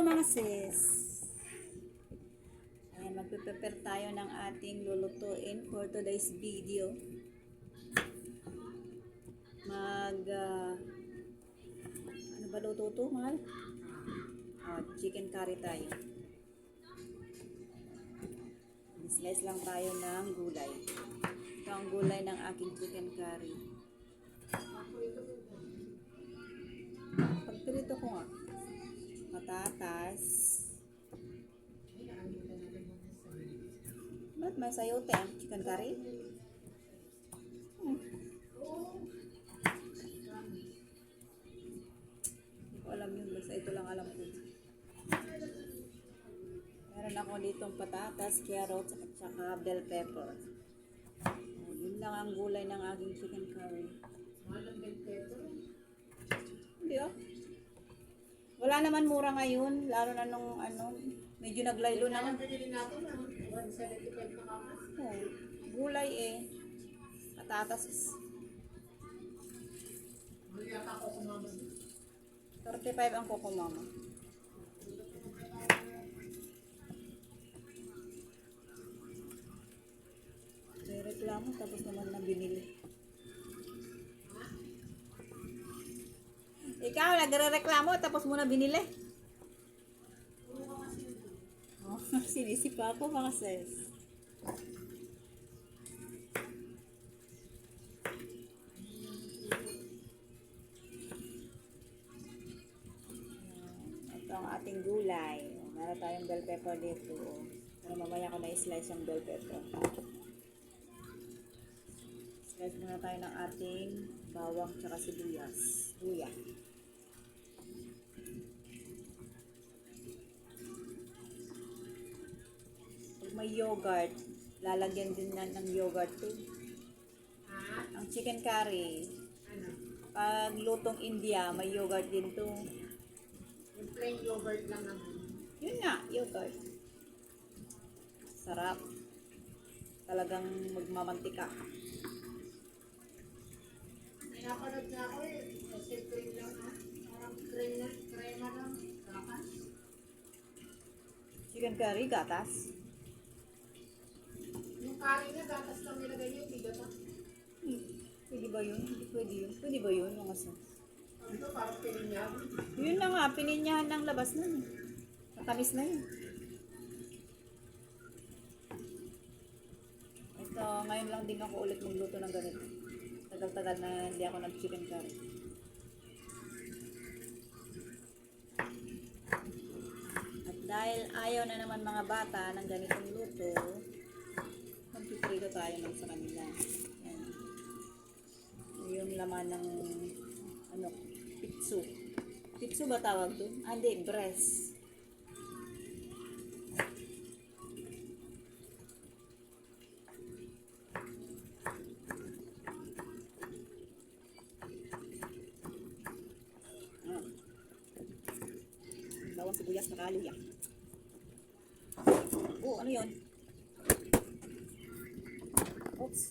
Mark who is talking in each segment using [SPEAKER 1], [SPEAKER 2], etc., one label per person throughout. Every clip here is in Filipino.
[SPEAKER 1] Hello mga sis. Ayan, magpe-prepare tayo ng ating lulutuin for today's video. Ano ba luto to, mahal? Chicken curry tayo. Slice lang tayo ng gulay. Ito ang gulay ng aking chicken curry. Pagpirito ko nga. Patatas. Ba't may sayote ang chicken curry? Hindi ko alam yun. Basta ito lang alam ko. Meron ako ditong patatas, carrots, at saka bell pepper. Yun lang ang gulay ng aking chicken curry.
[SPEAKER 2] Walang bell pepper.
[SPEAKER 1] Hindi oh. Wala naman mura ngayon, lalo na nung medyo naglaylo na.
[SPEAKER 2] Ang pinili natin ang 175 na kama.
[SPEAKER 1] Oh, gulay eh. Patatas.
[SPEAKER 2] Mali yata ako kumama.
[SPEAKER 1] 35 ang kuko mama. May reklamo tapos naman na binili. Ikaw, nagre-reklamo tapos mo na binili. Oh, sinisipa ako mga sis. Ito ang ating gulay. Meron tayong bell pepper dito. Pero mamaya ko na-slice yung bell pepper. Slice muna tayo ng ating bawang tsaka sibuyas. Luya. May yogurt, lalagyan din na ng yogurt to. Ang chicken curry,
[SPEAKER 2] Ano?
[SPEAKER 1] pag lutong India, may yogurt din to.
[SPEAKER 2] Yung plain yogurt lang naman.
[SPEAKER 1] Yun nga, yogurt. Sarap. Talagang magmamantika.
[SPEAKER 2] May napanood na ako eh. Kasi cream lang ha. Parang crema lang. Kakas.
[SPEAKER 1] Chicken curry, gatas.
[SPEAKER 2] Yung curry na gatas lang nilagay niya. Hindi gata.
[SPEAKER 1] Pwede ba yun? Hindi pwede yun. Pwede ba yun? Yung asa?
[SPEAKER 2] Ano parang pininyag.
[SPEAKER 1] Yun na nga, pininyahan ng labas na. Matamis na yun. Ito, ngayon lang din ako ulit magluto ng ganito. Tagal-tagal na hindi ako nag-chicken curry. At dahil ayaw na naman mga bata ng ganitong luto, magpiprito tayo ng sa kanila. Yan. Yung laman ng pitso. Pitso ba tawag doon? Hindi, breast. Bawang sibuyas na kaluya. Oh, ano yun? Oops.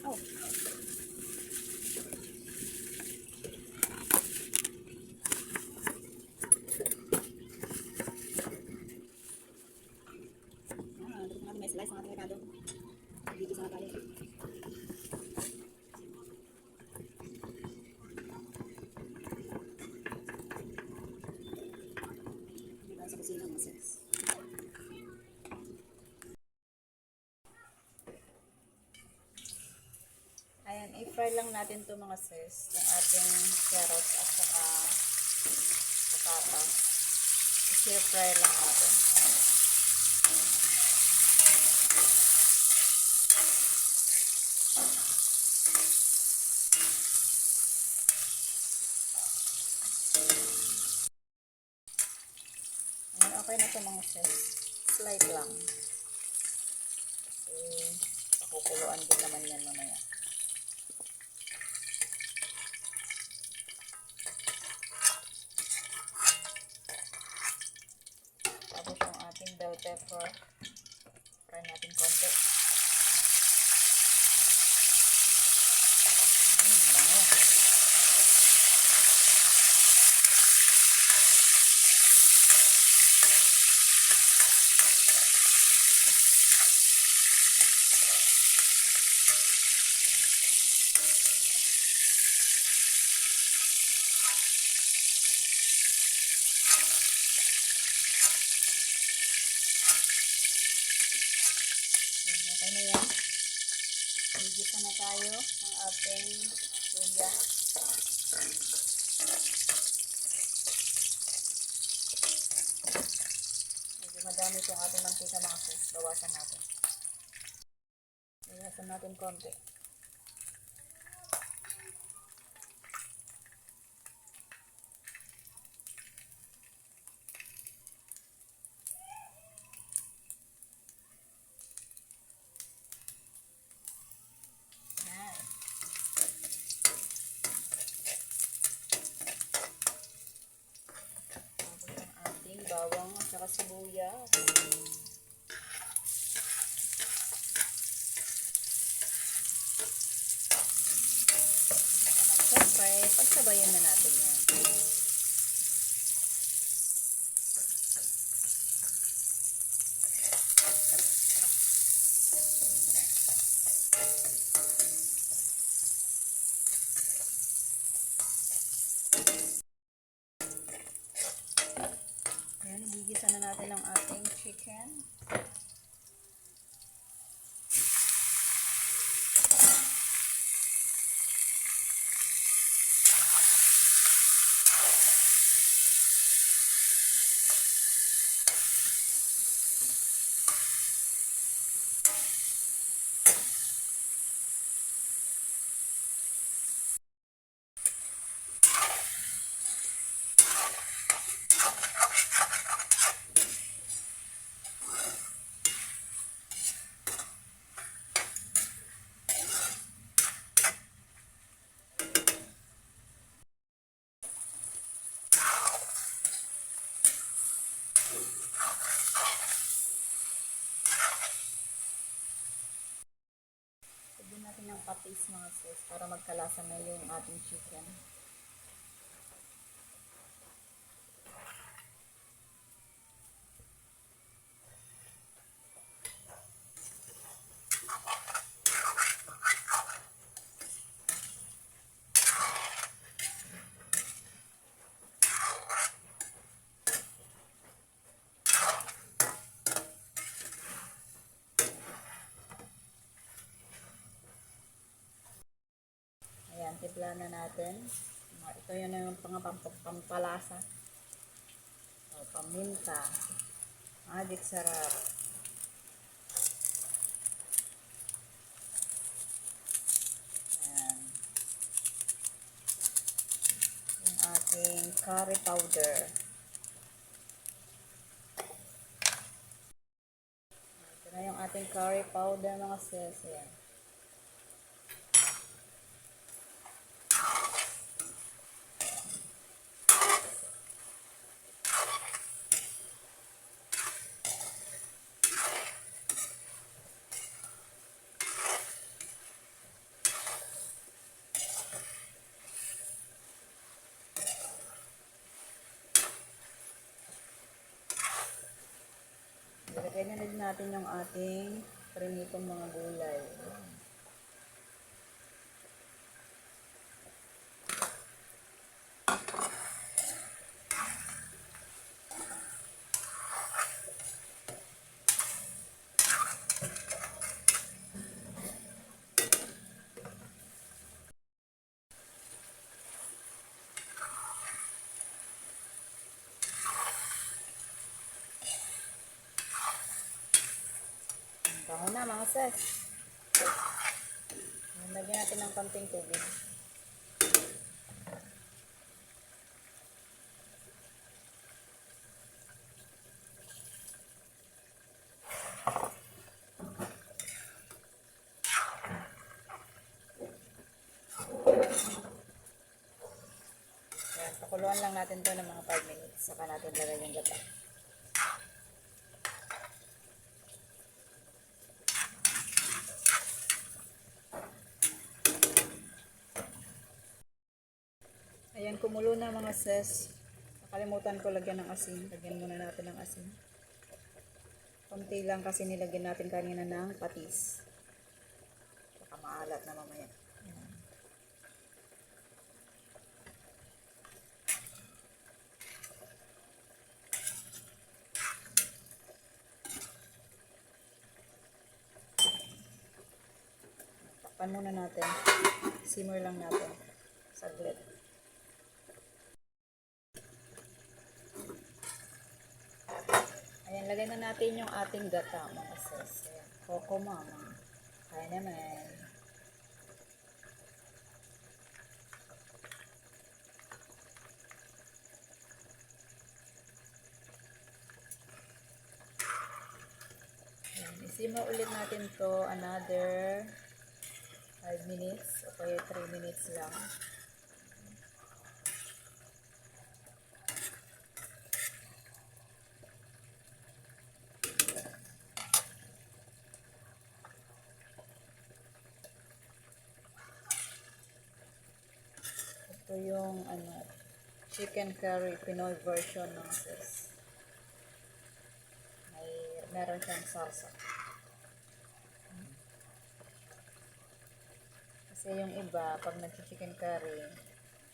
[SPEAKER 1] Oh. Dito natin may slice ng ating rekado. Dito sa kali. Dito sa kusina mga sis. Ayan, i-fry lang natin to mga sis, yung ating carrots at saka patatas. I-fry lang natin. Ayan, okay na to mga sis. Slide lang. Kasi Kukuluan din naman yan mamaya. Tapos yung ating bell pepper. Fry natin konti. Bango. Okay na yan. Higisa na tayo ng ating luya. Medyo madami itong ating mantika mga sis. Bawasan natin. Bawasan natin konti. Bawang at saka sibuyas. At syempre, pagsabayan na natin yan. Gigisa na natin ang ating chicken. Natin ng patis mga sis para magkalasa na yung ating chicken. Ayan, tipla na natin. Ito yun yung pampalasa. O, paminta. Magic sarap. Ayan. Yung ating curry powder. Ito na yung ating curry powder mga sis. Ayan. Ilagay na din natin yung ating prinitong mga gulay. Bango na mga sis. Lagyan natin ng konting tubig. Pakuluan lang natin to ng mga 5 minutes. Saka natin lagay yung gata. Ayan, kumulo na mga sis. Nakalimutan ko lagyan ng asin. Lagyan muna natin ng asin. Konti lang kasi nilagyan natin kanina ng patis. Baka maalat na mamaya. Ayan. Takpan muna natin. Simmer lang natin. Saglit. Ayan, lagay na natin yung ating gata, mga sis. Ayan, Coco Mama. Kaya naman. Ayan, isimmer ulit natin to another 5 minutes o kaya 3 minutes lang. Ito yung chicken curry Pinoy version ng sis. Meron siyang salsa. Kasi yung iba, pag nag-chicken curry,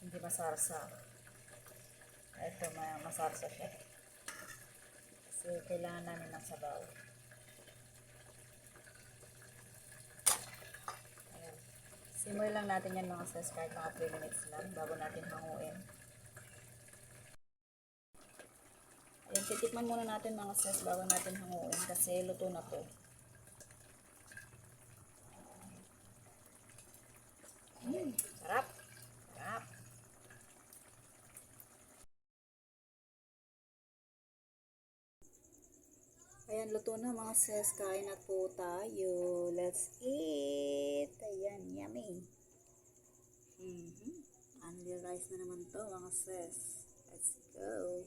[SPEAKER 1] hindi masarsa. Ito, masarsa siya. Kasi kailangan namin ng sabaw. Ayan. Simmer lang natin yan mga sis, kahit mga 3 minutes lang bago natin hanguin. Ayan, titikman muna natin mga sis bago natin hanguin kasi luto na to. Sarap! Sarap! Ayan, luto na mga sis. Kain na po tayo. Let's eat! Ayan, yummy! Only rice na naman to mga sis. Let's go!